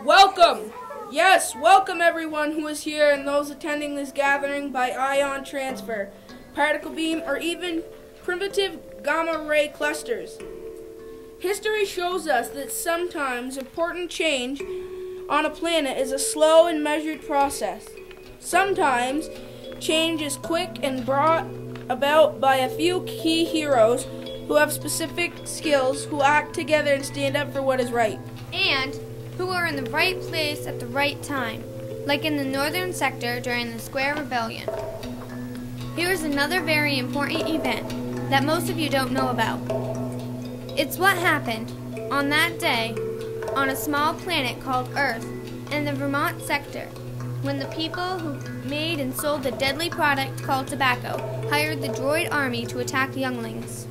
Welcome! Yes, welcome everyone who is here and those attending this gathering by ion transfer, particle beam, or even primitive gamma ray clusters. History shows us that sometimes important change on a planet is a slow and measured process. Sometimes change is quick and brought about by a few key heroes who have specific skills, who act together and stand up for what is right. And who are in the right place at the right time, like in the northern sector during the Square Rebellion. Here's another very important event that most of you don't know about. It's what happened on that day on a small planet called Earth in the Vermont sector, when the people who made and sold the deadly product called tobacco hired the droid army to attack younglings.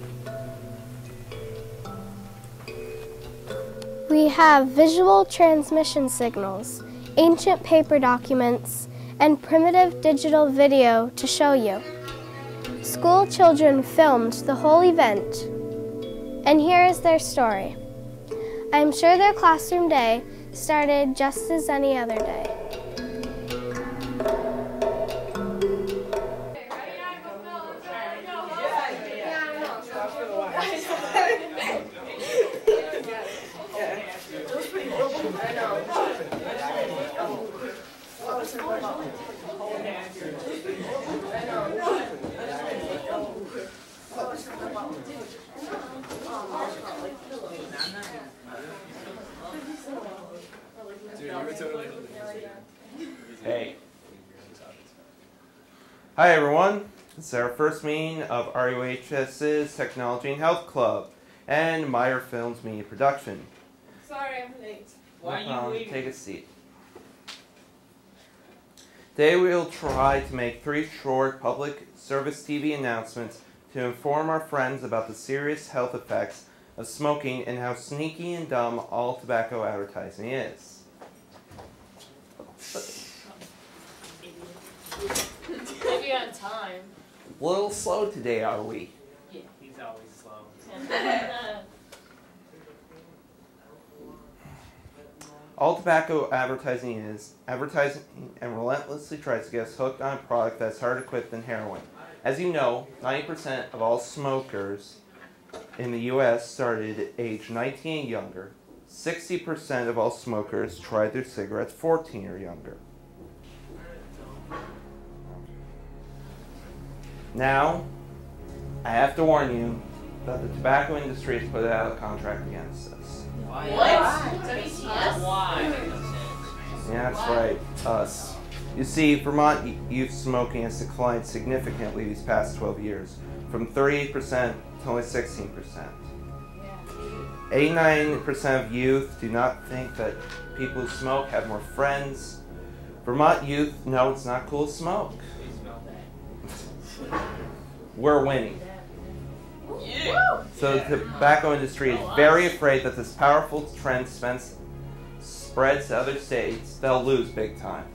We have visual transmission signals, ancient paper documents, and primitive digital video to show you. School children filmed the whole event, and here is their story. I'm sure their classroom day started just as any other day. Hey. Hi everyone. This is our first meeting of RUHS's Technology and Health Club and Meyer Films Media Production. Sorry, I'm late. Why are you waiting? Take a seat. Today we will try to make 3 short public service TV announcements to inform our friends about the serious health effects of smoking and how sneaky and dumb all tobacco advertising is. Maybe on time. A little slow today, are we? Yeah, he's always slow. All tobacco advertising is advertising and relentlessly tries to get us hooked on a product that's harder to quit than heroin. As you know, 90% of all smokers in the U.S. started at age 19 and younger. 60% of all smokers tried their cigarettes 14 or younger. Now, I have to warn you that the tobacco industry has put out a contract against us. What? Why? Yeah, that's right, us. You see, Vermont youth smoking has declined significantly these past 12 years, from 38% to only 16%. 89% of youth do not think that people who smoke have more friends. Vermont youth know it's not cool to smoke. We're winning. Yeah. So the tobacco industry is very afraid that this powerful trend spreads to other states. They'll lose big time.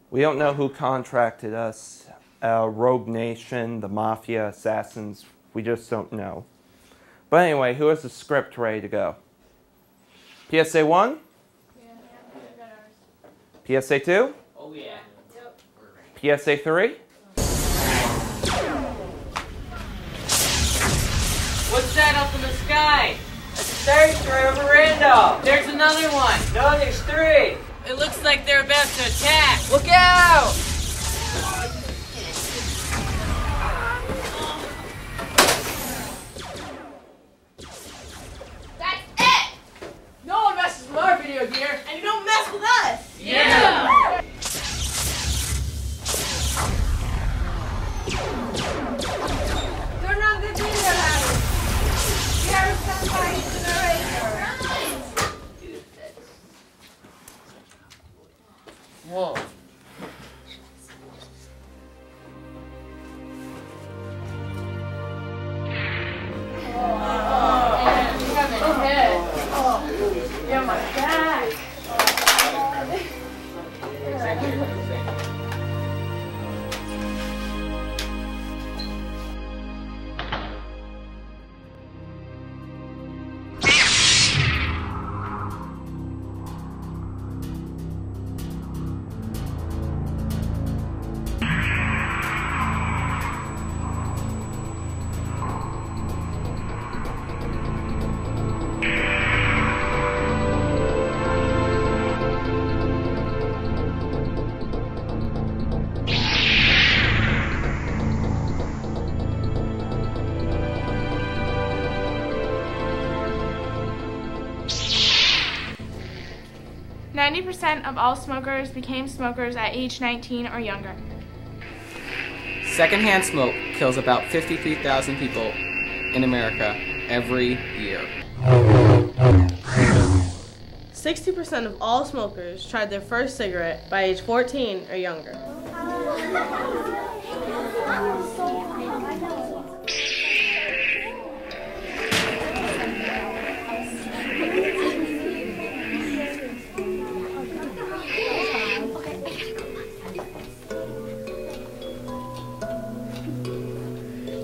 We don't know who contracted us, Rogue Nation, the Mafia, Assassins. We just don't know. But anyway, who has the script ready to go? PSA 1? Yeah. PSA 2? Oh yeah. PSA 3? What's that up in the sky? That's a Star Destroyer over Randolph. There's another one. No, there's 3. It looks like they're about to attack. Look out! That's it! No one messes with our video gear, and you don't mess with us! Yeah! Turn on the video, Harry! Here's somebody's generator! Whoa. Yeah, my back! 90% of all smokers became smokers at age 19 or younger. Secondhand smoke kills about 53,000 people in America every year. 60% of all smokers tried their first cigarette by age 14 or younger.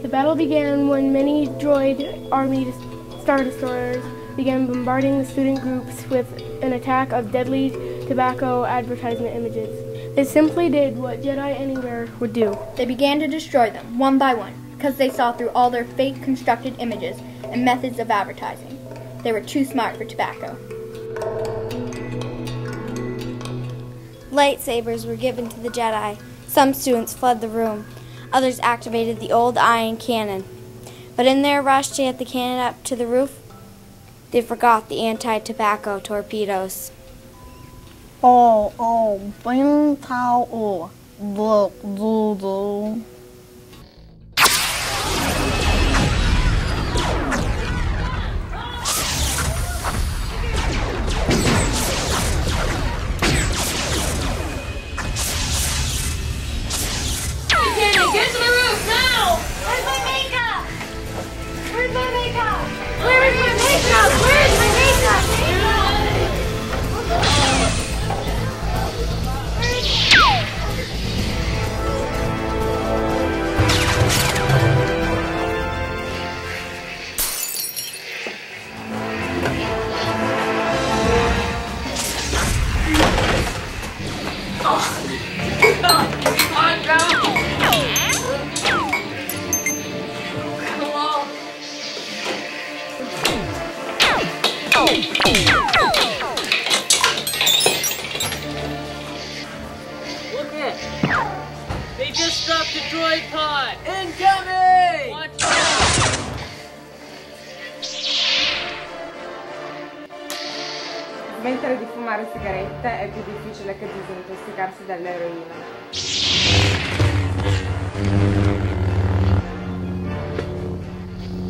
The battle began when many droid Army Star Destroyers began bombarding the student groups with an attack of deadly tobacco advertisement images. They simply did what Jedi Anywhere would do. They began to destroy them, one by one, because they saw through all their fake constructed images and methods of advertising. They were too smart for tobacco. Light sabers were given to the Jedi. Some students fled the room. Others activated the old ion cannon. But in their rush to get the cannon up to the roof, they forgot the anti-tobacco torpedoes. Bing Tao, look, Get to the roof now! Where's my makeup? Where's my makeup? Where is my makeup? Where is my makeup? Look it! They just dropped a droid pod! Incoming! Watch out! Smettere di fumare sigarette è più difficile che disintossicarsi dall'eroina.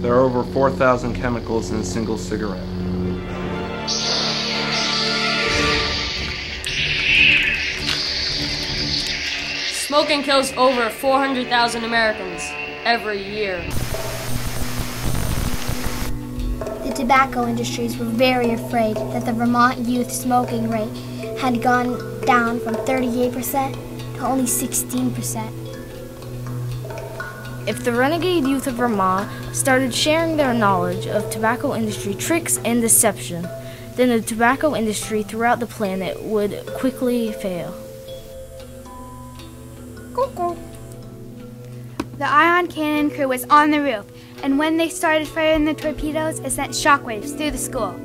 There are over 4,000 chemicals in a single cigarette. Smoking kills over 400,000 Americans every year. The tobacco industries were very afraid that the Vermont youth smoking rate had gone down from 38% to only 16%. If the renegade youth of Vermont started sharing their knowledge of tobacco industry tricks and deception, then the tobacco industry throughout the planet would quickly fail. The ion cannon crew was on the roof, and when they started firing the torpedoes, it sent shockwaves through the school.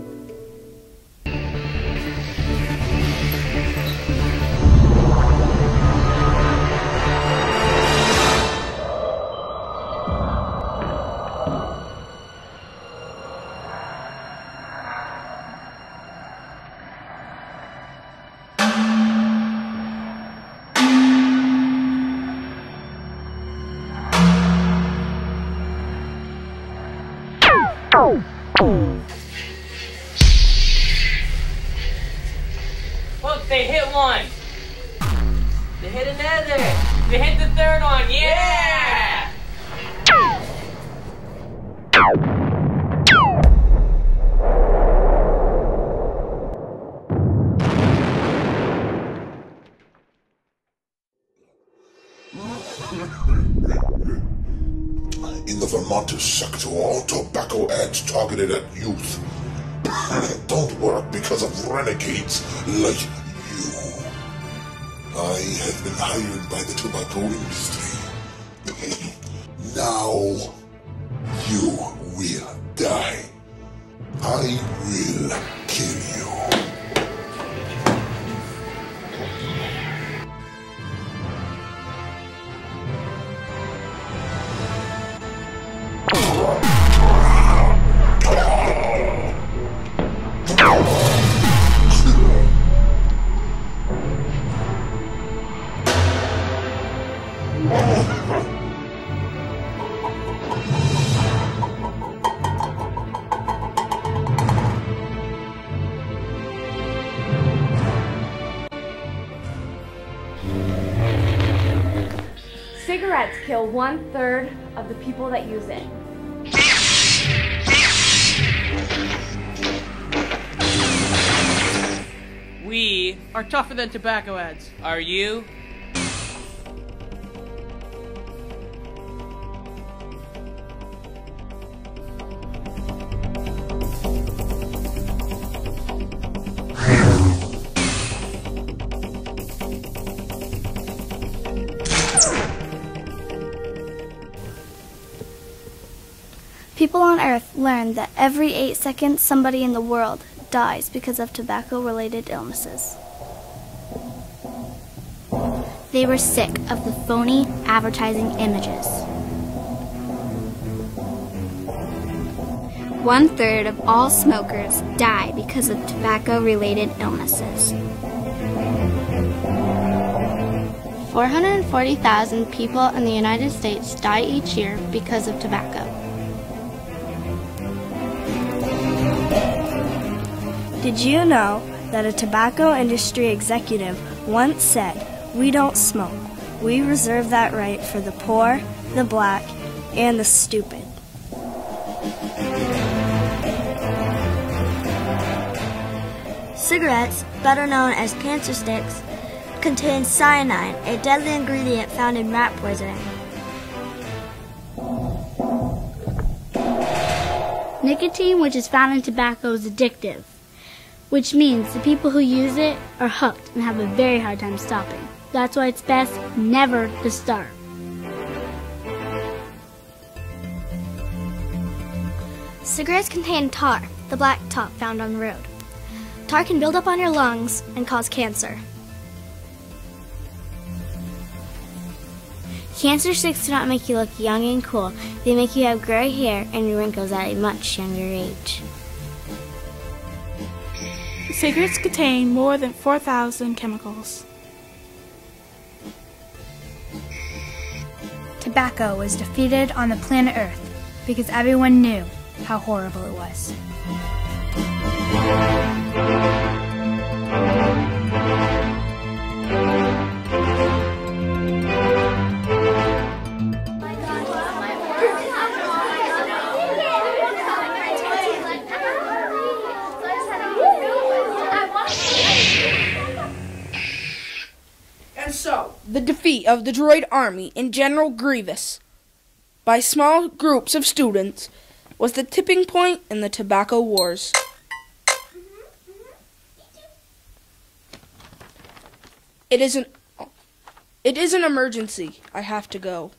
Look, they hit one! They hit another! They hit the third one, yeah! In the Vermont sector, all tobacco ads targeted at youth don't work because of renegades like you. I have been hired by the tobacco industry. Now you will die. I will kill you. kill 1/3 of the people that use it. We are tougher than tobacco ads. Are you? People on Earth learned that every 8 seconds somebody in the world dies because of tobacco-related illnesses. They were sick of the phony advertising images. 1/3 of all smokers die because of tobacco-related illnesses. 440,000 people in the United States die each year because of tobacco. Did you know that a tobacco industry executive once said, "We don't smoke. We reserve that right for the poor, the black, and the stupid." Cigarettes, better known as cancer sticks, contain cyanide, a deadly ingredient found in rat poisoning. Nicotine, which is found in tobacco, is addictive, which means the people who use it are hooked and have a very hard time stopping. That's why it's best never to start. Cigarettes contain tar, the black top found on the road. Tar can build up on your lungs and cause cancer. Cancer sticks do not make you look young and cool. They make you have gray hair and wrinkles at a much younger age. Cigarettes contain more than 4,000 chemicals. Tobacco was defeated on the planet Earth because everyone knew how horrible it was. So, the defeat of the droid army in General Grievous by small groups of students was the tipping point in the tobacco wars. It is an emergency. I have to go.